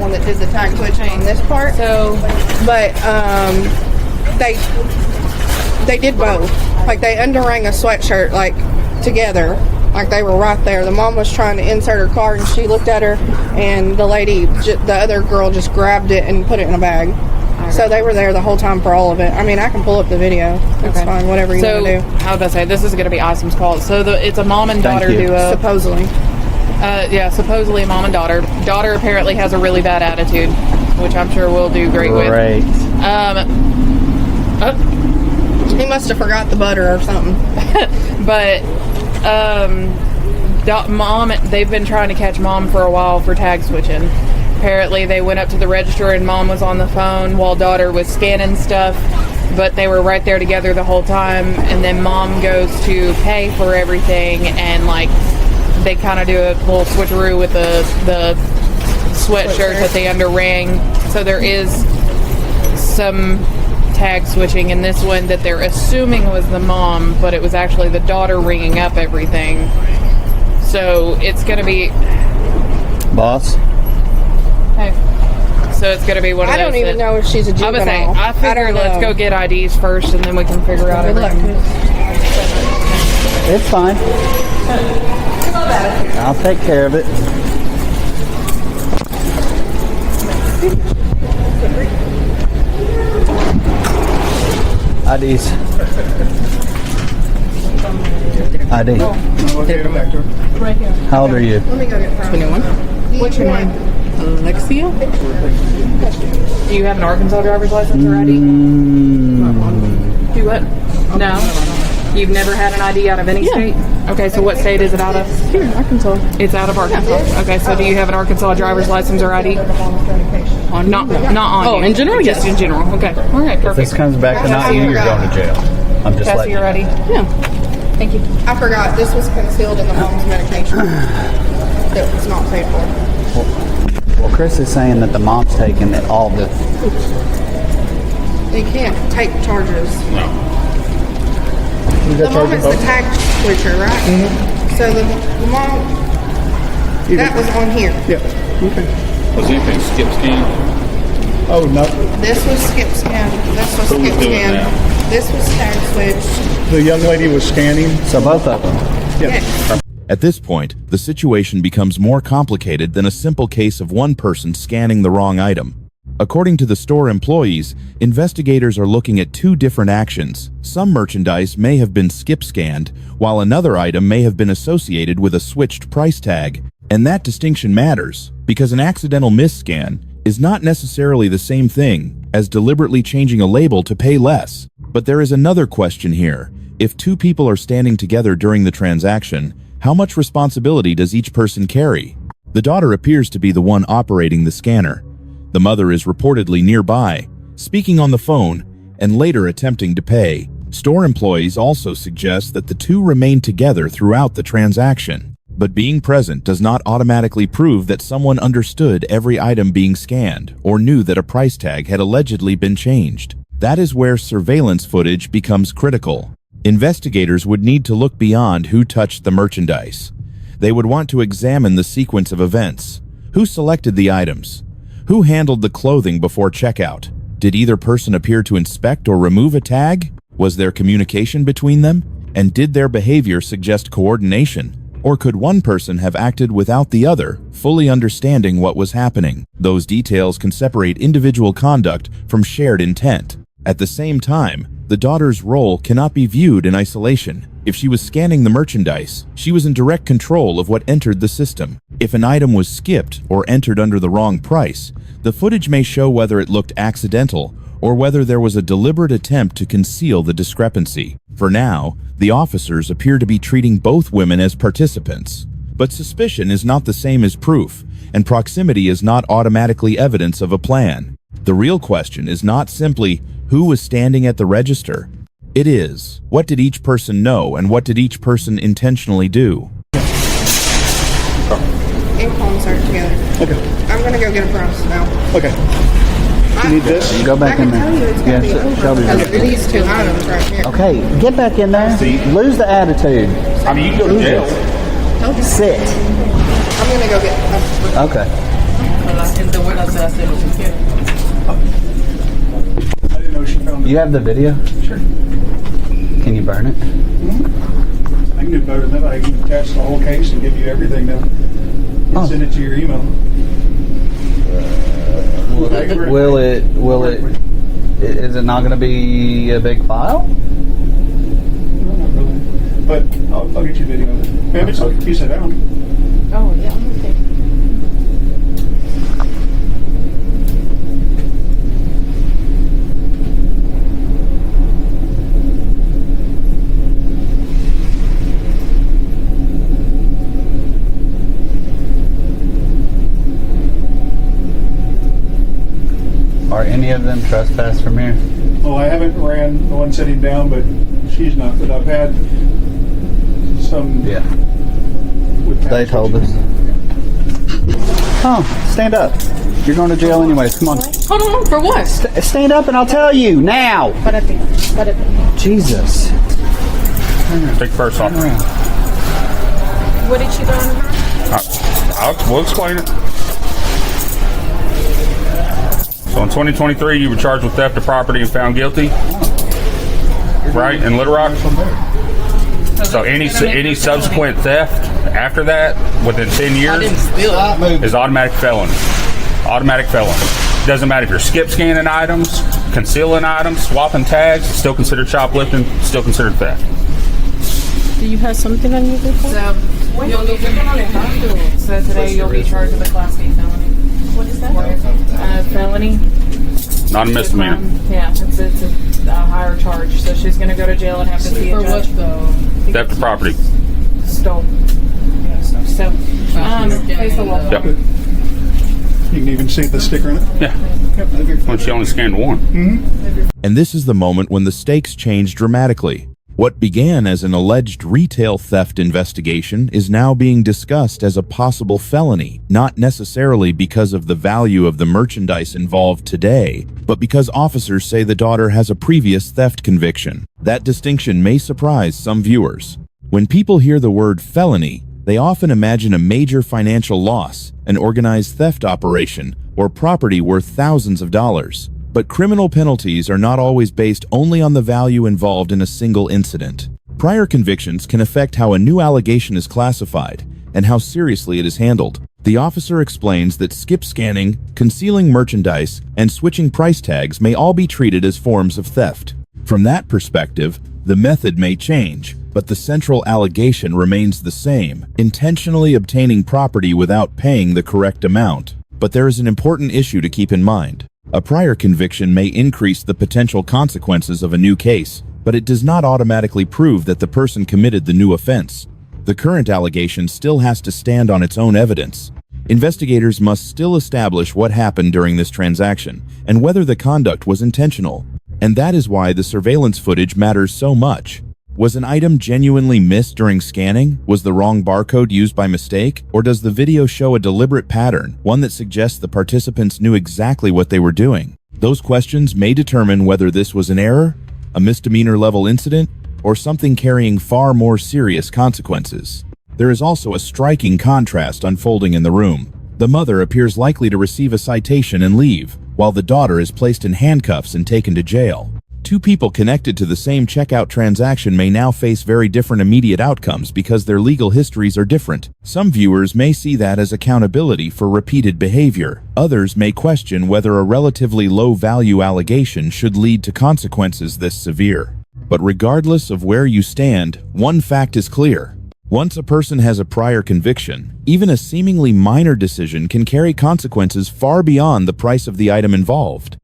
one that did the tag switching on this part. So, but they did both. Like they underrang a sweatshirt like together. Like they were right there. The mom was trying to insert her card, and she looked at her, and the lady, the other girl, just grabbed it and put it in a bag. So they were there the whole time for all of it. I mean, I can pull up the video. It's fine, whatever you want to do. How would I say? This is going to be Awesome's call. So it's a mom and daughter duo. Supposedly. Yeah, supposedly mom and daughter. Daughter apparently has a really bad attitude, which I'm sure we'll do great with. He must have forgot the butter or something. But mom, they've been trying to catch mom for a while for tag switching. Apparently they went up to the register and mom was on the phone while daughter was scanning stuff, but they were right there together the whole time. And then mom goes to pay for everything, and like they kind of do a little switcheroo with the sweatshirt that they underrang. So there is some tag switching in this one that they're assuming was the mom, but it was actually the daughter ringing up everything. So it's going to be... Boss? Hey. So it's going to be one of those... I don't even know if she's a juvenile. I figure let's go get IDs first, and then we can figure out everything. It's fine. I'll take care of it. IDs. ID. How old are you? Let me go get 21. What's your name? Alexia? Do you have an Arkansas driver's license or ID? Do what? No. You've never had an ID out of any state? Okay, so what state is it out of? Here, Arkansas. It's out of Arkansas. Okay, so do you have an Arkansas driver's license or ID? Not on you. In general? Just in general. Okay. All right, If perfect. this comes back to not you, you're going to jail. I'm just Cassie, letting you're you. ready? Yeah. Thank you. I forgot. This was concealed in the mom's medication. That was not paid for. Well, Chris is saying that the mom's taking all the... They can't take charges. No. The mom is the tag switcher, right? Mm-hmm. So the mom, that was on here. Yeah. Okay. Was anything skip scan? Oh, no. This was skip scan. This was Who was skip doing scan. that? This was tag switch. The young lady was scanning. So both of them. Yes. At this point, the situation becomes more complicated than a simple case of one person scanning the wrong item. According to the store employees, investigators are looking at two different actions. Some merchandise may have been skip scanned, while another item may have been associated with a switched price tag. And that distinction matters, because an accidental misscan is not necessarily the same thing as deliberately changing a label to pay less. But there is another question here. If two people are standing together during the transaction, how much responsibility does each person carry? The daughter appears to be the one operating the scanner. The mother is reportedly nearby, speaking on the phone, and later attempting to pay. Store employees also suggest that the two remained together throughout the transaction. But being present does not automatically prove that someone understood every item being scanned or knew that a price tag had allegedly been changed. That is where surveillance footage becomes critical. Investigators would need to look beyond who touched the merchandise. They would want to examine the sequence of events. Who selected the items? Who handled the clothing before checkout? Did either person appear to inspect or remove a tag? Was there communication between them? And did their behavior suggest coordination? Or could one person have acted without the other, fully understanding what was happening? Those details can separate individual conduct from shared intent. At the same time, the daughter's role cannot be viewed in isolation. If she was scanning the merchandise, she was in direct control of what entered the system. If an item was skipped or entered under the wrong price, the footage may show whether it looked accidental or whether there was a deliberate attempt to conceal the discrepancy. For now, the officers appear to be treating both women as participants. But suspicion is not the same as proof, and proximity is not automatically evidence of a plan. The real question is not simply who was standing at the register. It is, what did each person know and what did each person intentionally do? In concert together. Okay. I'm going to go get a price now. Okay. You need this? Go back in I can tell you there. it's going to be over because of these two items right here. Okay, get back in there. Lose the attitude. I mean, you can go to jail. Sit. I'm going to go get a price. Okay. said I said it was a kid. I didn't know she found it. You have the video? Sure. Can you burn it? I can do better than that. I can attach the whole case and give you everything now. And send it to your email. Will it, is it not going to be a big file? But I'll get you a video of it. Ma'am, it's okay. You sit down. Oh, yeah, okay. Are any of them trespassed from here? Oh, I haven't ran the one sitting down, but she's not. But I've had some. Yeah. With They told us. Oh, stand up. You're going to jail anyways. Come on. Hold on, for what? Stand up and I'll tell you now. Jesus. Take first off. What did she do on her? We'll explain it. So in 2023, you were charged with theft of property and found guilty, right? In Little Rock. So any subsequent theft after that, within 10 years, is automatic felony. Automatic felony. Doesn't matter if you're skip scanning items, concealing items, swapping tags. It's still considered shoplifting. Still considered theft. Do you have something on your report? So today you'll be charged with a Class B felony. What is that? Felony. Not a misdemeanor. Yeah, it's a higher charge. So she's going to go to jail and have to see a judge. For what though? Theft of property. Stole. So, face the law. Yep. You can even see the sticker on it. Yeah. When she only scanned one. And this is the moment when the stakes change dramatically. What began as an alleged retail theft investigation is now being discussed as a possible felony, not necessarily because of the value of the merchandise involved today, but because officers say the daughter has a previous theft conviction. That distinction may surprise some viewers. When people hear the word felony, they often imagine a major financial loss, an organized theft operation, or property worth thousands of dollars. But criminal penalties are not always based only on the value involved in a single incident. Prior convictions can affect how a new allegation is classified and how seriously it is handled. The officer explains that skip scanning, concealing merchandise, and switching price tags may all be treated as forms of theft. From that perspective, the method may change, but the central allegation remains the same: intentionally obtaining property without paying the correct amount. But there is an important issue to keep in mind. A prior conviction may increase the potential consequences of a new case, but it does not automatically prove that the person committed the new offense. The current allegation still has to stand on its own evidence. Investigators must still establish what happened during this transaction and whether the conduct was intentional. And that is why the surveillance footage matters so much. Was an item genuinely missed during scanning? Was the wrong barcode used by mistake? Or does the video show a deliberate pattern, one that suggests the participants knew exactly what they were doing? Those questions may determine whether this was an error, a misdemeanor-level incident, or something carrying far more serious consequences. There is also a striking contrast unfolding in the room. The mother appears likely to receive a citation and leave, while the daughter is placed in handcuffs and taken to jail. Two people connected to the same checkout transaction may now face very different immediate outcomes because their legal histories are different. Some viewers may see that as accountability for repeated behavior. Others may question whether a relatively low-value allegation should lead to consequences this severe. But regardless of where you stand, one fact is clear. Once a person has a prior conviction, even a seemingly minor decision can carry consequences far beyond the price of the item involved.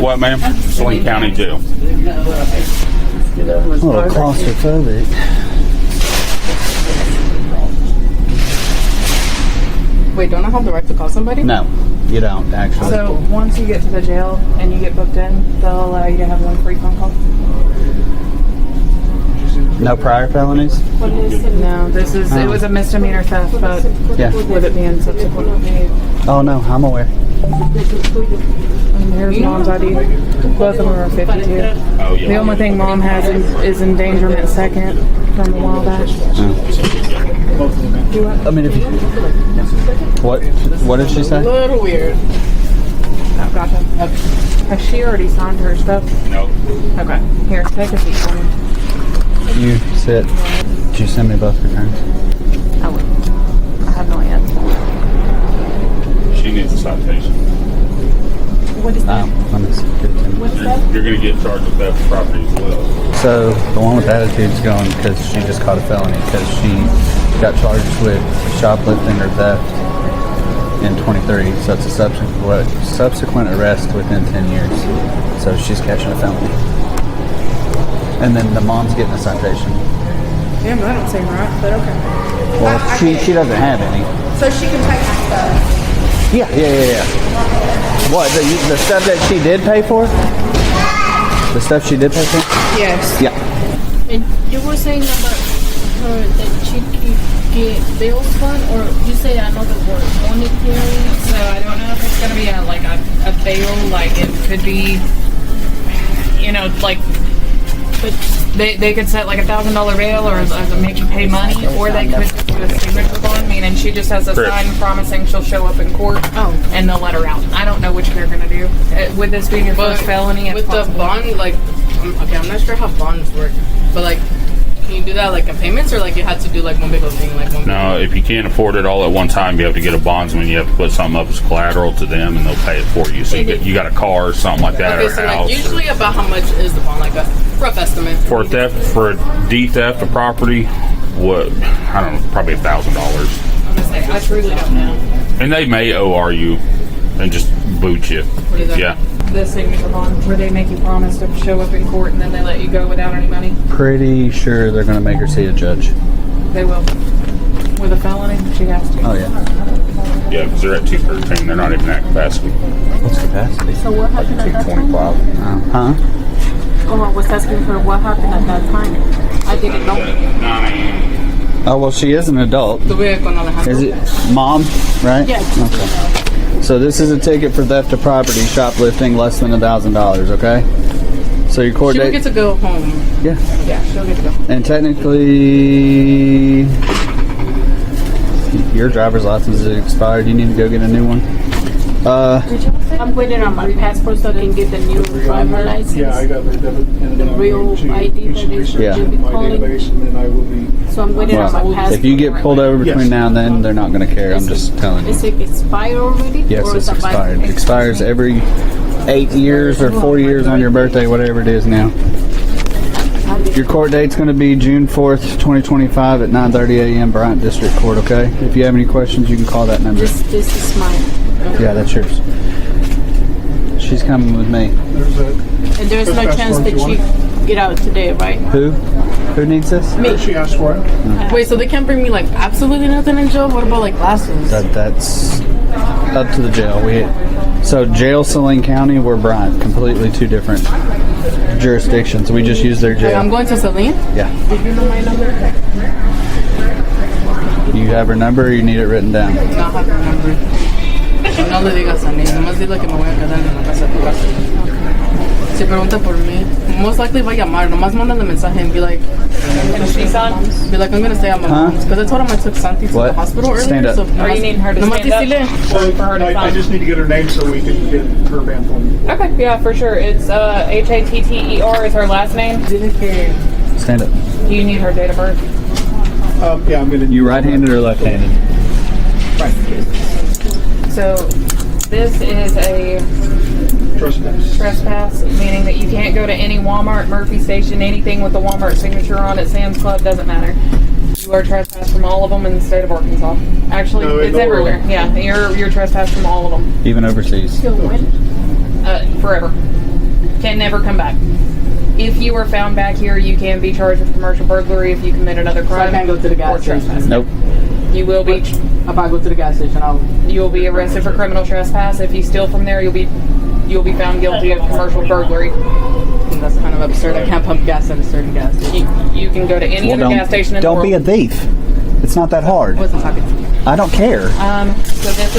What, ma'am? Saline County Jail. A little claustrophobic. Wait, don't I have the right to call somebody? No, you don't, actually. So once you get to the jail and you get booked in, they'll allow you to have one free phone call? No prior felonies? No, this is, it was a misdemeanor theft, but Yeah. with it being subsequent. Oh, no, I'm aware. And here's mom's ID. Both of them are 52. Oh, yeah. The only thing mom has is endangerment second from a while back. Oh. I mean, if you, what did she A say? little weird. Oh, gotcha. Has she already signed her stuff? No. Okay. Here, take a seat for me. You sit. Did you send me both returns? I will. I have no yet. She needs a citation. What is that? Let me see. Give it to me. What is that? You're going to get charged with theft of property as well. So the one with attitude's going because she just caught a felony because she got charged with shoplifting or theft in 23. So it's a subsequent arrest within 10 years. So she's catching a felony. And then the mom's getting a citation. Damn, that don't seem right, but okay. Well, she doesn't have any. So she can take my stuff. Yeah. What, the stuff that she did pay for? The stuff she did pay for? Yes. Yeah. And you were saying about her that she could get bills fund, or you say another word, monetary? So I don't know if it's going to be a bail. Like it could be, like. But They could set like $1,000 bail or make you pay money, or they could do a signature bond, meaning she just has a Chris. sign promising she'll show up in court. And they'll let her out. I don't know which they're gonna do. With this being your first felony, it's with the possible. bond, like, okay, I'm not sure how bonds work, but like, can you do that like in payments, or like you have to do like one big old thing, like one? No, if you can't afford it all at one time, you have to get a bondsman. You have to put something up as collateral to them, and they'll pay it for you. So you got a car or something like that, Okay, or so a house. like usually about how much is the bond, like a rough estimate? For de-theft of property, what, I don't know, probably $1,000. I'm gonna say, I truly don't know. And they may OR you and just boot you. What is that? Yeah. The signature bond, where they make you promise to show up in court and then they let you go without any money. Pretty sure they're going to make her see a judge. They will. With a felony, she has to. Oh, yeah. Yeah, because they're at 213. They're not even at capacity. What's capacity? so what happened at that time? 225. Huh? Oh, I was asking her what happened at that time. I didn't know. 9 a.m. Oh, well, she is an adult. Tuve con Alejandro. Is it mom, right? Yeah. Okay. So this is a ticket for theft of property, shoplifting less than $1,000, okay? So your court She will date... get to go home. Yeah. Yeah, she'll get to go. And technically, your driver's license is expired. You need to go get a new one. I'm waiting on my passport so I can get the new driver license. Yeah, I got the debit. And The then I'm real going to ID do some that is research Yeah. in my calling. database, and then I will be. So I'm waiting on my Well, passport. if you get pulled over between Yes. now and then, they're not going to care. I'm just telling you. Is it expired already? Yes, or it's is it expired. It expires every 8 years or 4 years on your birthday, whatever it is now. Your court date's going to be June 4th, 2025 at 9:30 a.m. Bryant District Court, okay? If you have any questions, you can call that number. This is mine. Yeah, that's yours. She's coming with me. There's a. And there's no Passport, chance if that you she want get out today, right? Who? Who needs this? it. She asked for it. Wait, so they can't bring me like absolutely nothing in jail? What about like glasses? That's up to the jail. So jail, Saline County, we're Bryant. Completely two different jurisdictions. We just use their Like, I'm jail. going to Celine. Yeah. Did you know my number? You have her number or you need it written down? No, I have her number. No le digas a nadie, nomás dile que me voy a quedar en la casa de tu casa. Si pregunta por mí, most likely va a llamar, nomás mándale mensaje and be like, And she's on. be like, I'm gonna stay at my Huh? mom's. Because I told him I took Santi to What? the hospital earlier. Stand up. So Or you need her to nomás stand up? decirle. For her to I sign. just need to get her name so we can get her band for me. Okay, yeah, for sure. It's Hatter is her last name. Dile que Stand up. Do you need her date of birth? Yeah, I'm gonna. You right-handed or left-handed? So this is a Trespass. trespass, meaning that you can't go to any Walmart, Murphy Station, anything with the Walmart signature on it, Sam's Club, doesn't matter. You are trespassed from all of them in the state of Arkansas. Actually, No, it's no, everywhere. Yeah, you're trespassed from all of them. Even overseas. Forever. Can never come back. If you are found back here, you can be charged with commercial burglary if you commit another so I crime. can't go to the or gas trespass. station. Nope. You will be If I go to the gas station, you will be arrested for criminal trespass. If you steal from there, you'll be found guilty of commercial burglary. that's kind of absurd. I can't pump gas at a certain gas station. You can go to any Well, other gas station in the don't world. be a thief. It's not that hard. I wasn't talking to you. I don't care. So this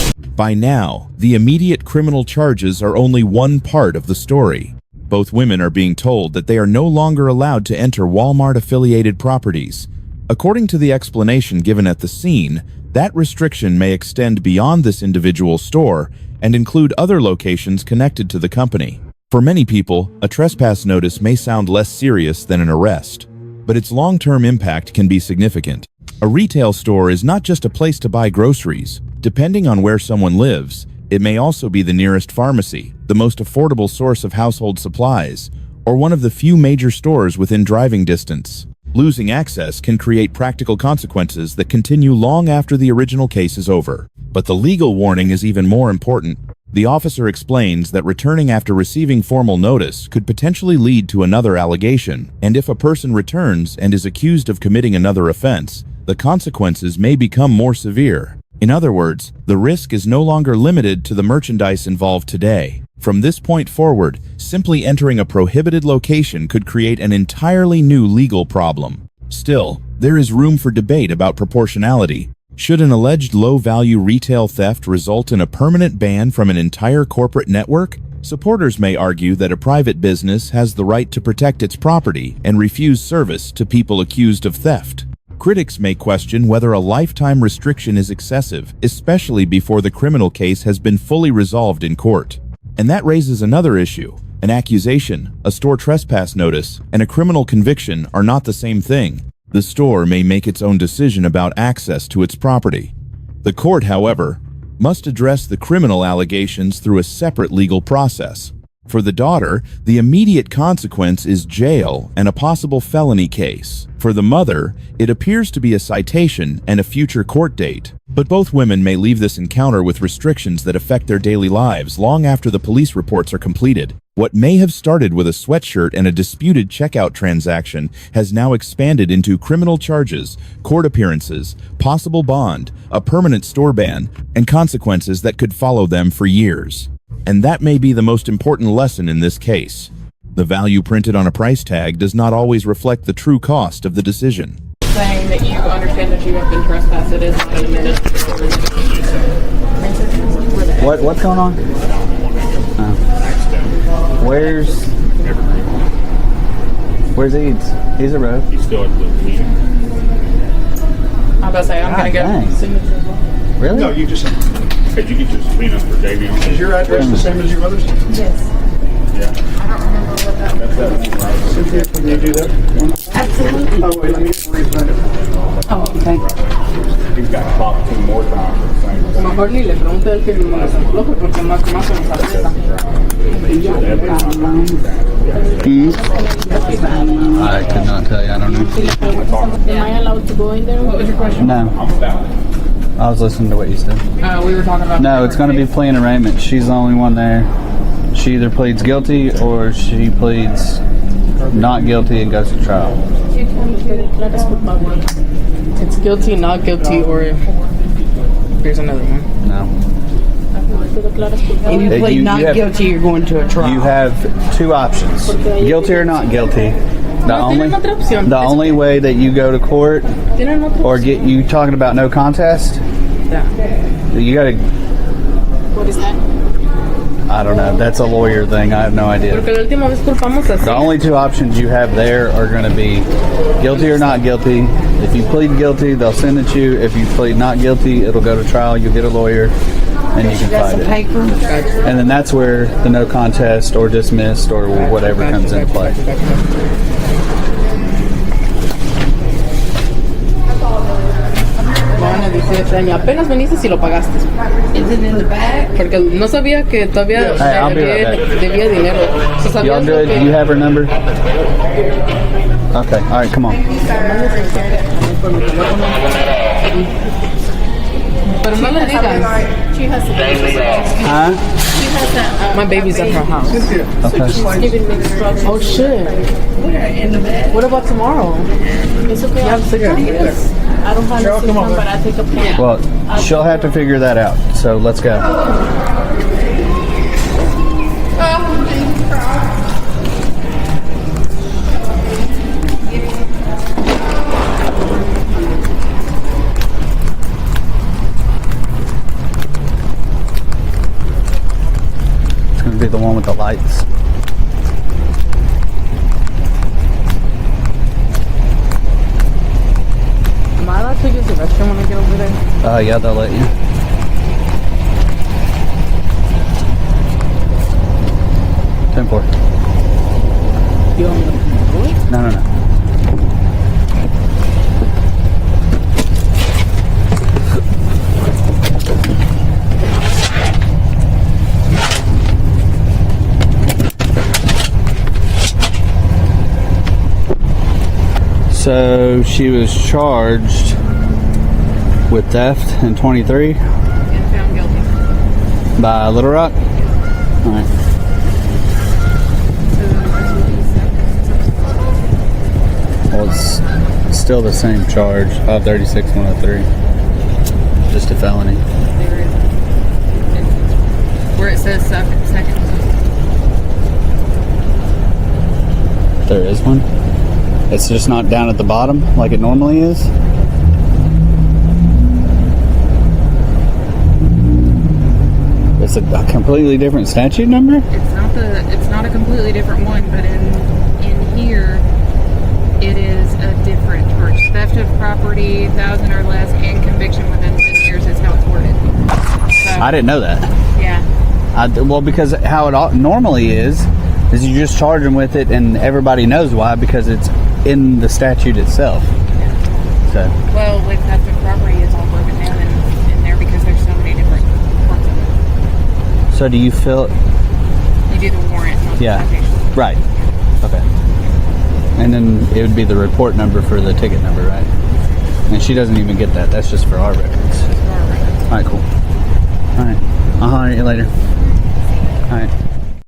is By now, the immediate criminal charges are only one part of the story. Both women are being told that they are no longer allowed to enter Walmart-affiliated properties. According to the explanation given at the scene, that restriction may extend beyond this individual store and include other locations connected to the company. For many people, a trespass notice may sound less serious than an arrest, but its long-term impact can be significant. A retail store is not just a place to buy groceries. Depending on where someone lives, it may also be the nearest pharmacy, the most affordable source of household supplies, or one of the few major stores within driving distance. Losing access can create practical consequences that continue long after the original case is over. But the legal warning is even more important. The officer explains that returning after receiving formal notice could potentially lead to another allegation, and if a person returns and is accused of committing another offense, the consequences may become more severe. In other words, the risk is no longer limited to the merchandise involved today. From this point forward, simply entering a prohibited location could create an entirely new legal problem. Still, there is room for debate about proportionality. Should an alleged low-value retail theft result in a permanent ban from an entire corporate network? Supporters may argue that a private business has the right to protect its property and refuse service to people accused of theft. Critics may question whether a lifetime restriction is excessive, especially before the criminal case has been fully resolved in court. And that raises another issue. An accusation, a store trespass notice, and a criminal conviction are not the same thing. The store may make its own decision about access to its property. The court, however, must address the criminal allegations through a separate legal process. For the daughter, the immediate consequence is jail and a possible felony case. For the mother, it appears to be a citation and a future court date. But both women may leave this encounter with restrictions that affect their daily lives long after the police reports are completed. What may have started with a sweatshirt and a disputed checkout transaction has now expanded into criminal charges, court appearances, possible bond, a permanent store ban, and consequences that could follow them for years. And that may be the most important lesson in this case. The value printed on a price tag does not always reflect the true cost of the decision. Saying that you understand that you have been trespassed, it is not admitted. What's going on? Where's Eads? He's a road. He's still at the meeting. I'm about to say, I'm going to dang. go. Really? No, you just, Could you get your subpoena for Davey on is this? your address the same as your mother's? Yes. Yeah. Cynthia, can you do that? Absolutely. Oh, wait, let me reprint it. Oh, okay. He's got to talk 2 more times for the same thing. Mejor ni le pregunto a él que me lo desbloque porque más se nos aprieta. I could not tell you. I don't know. Am I allowed to go in there? What was your question? No. I was listening to what you said. We were talking about... No, it's going to be plea and arraignment. She's the only one there. She either pleads guilty or she pleads not guilty and goes to trial. It's guilty, not guilty, or there's another one. No. If you plead not have- guilty, you're going to a trial. You have 2 options: guilty or not guilty. The only way that you go to court or get you talking about no contest, you got to. What is that? I don't know. That's a lawyer thing. I have no idea. Porque la última vez culpamos así. The only 2 options you have there are going to be guilty or not guilty. If you plead guilty, they'll send it to you. If you plead not guilty, it'll go to trial. You'll get a lawyer, and you can fight it. Paper. And then that's where the no contest or dismissed or whatever comes into play. Van a decir, apenas veniste si lo pagaste. Is it in the back? Porque no sabía que todavía Hey, I'll be right back. debía dinero. So, Y'all ¿sabías good? lo que- You have her number? Okay. All right. Come on. Pero no le digas. She has to Huh? My baby's at her house. Cynthia, Okay. just like, giving me instructions. Oh shit. What about tomorrow? It's okay. You have sick leave? I don't have a system, but I take a plan. Well, she'll have to figure that out. So let's go. It's going to be the one with the lights. Yeah, they'll let you. Ten four. You want me to do it? No. So she was charged with theft in 23 And found guilty. by Little Rock. All right. Well, it's still the same charge. 536-103. Just a felony. There is. Where it says second. There is one. It's just not down at the bottom like it normally is. It's a completely different statute number? It's not a completely different one, but in here it is a different charge. Theft of property, 1,000 or less, and conviction within 10 years is how it's worded. So, I didn't know that. yeah. Well, because how it normally is you just charge them with it, and everybody knows why, because it's in the statute itself. So. Well, with theft of property, it's all broken down in there because there's so many different parts of it. So do you fill? You do the warrant, not the Yeah. citation. Right. Okay. And then it would be the report number for the ticket number, right? And she doesn't even get that. That's just for our records. Just for our records. All right, cool. All right. I'll holler at you later. All right.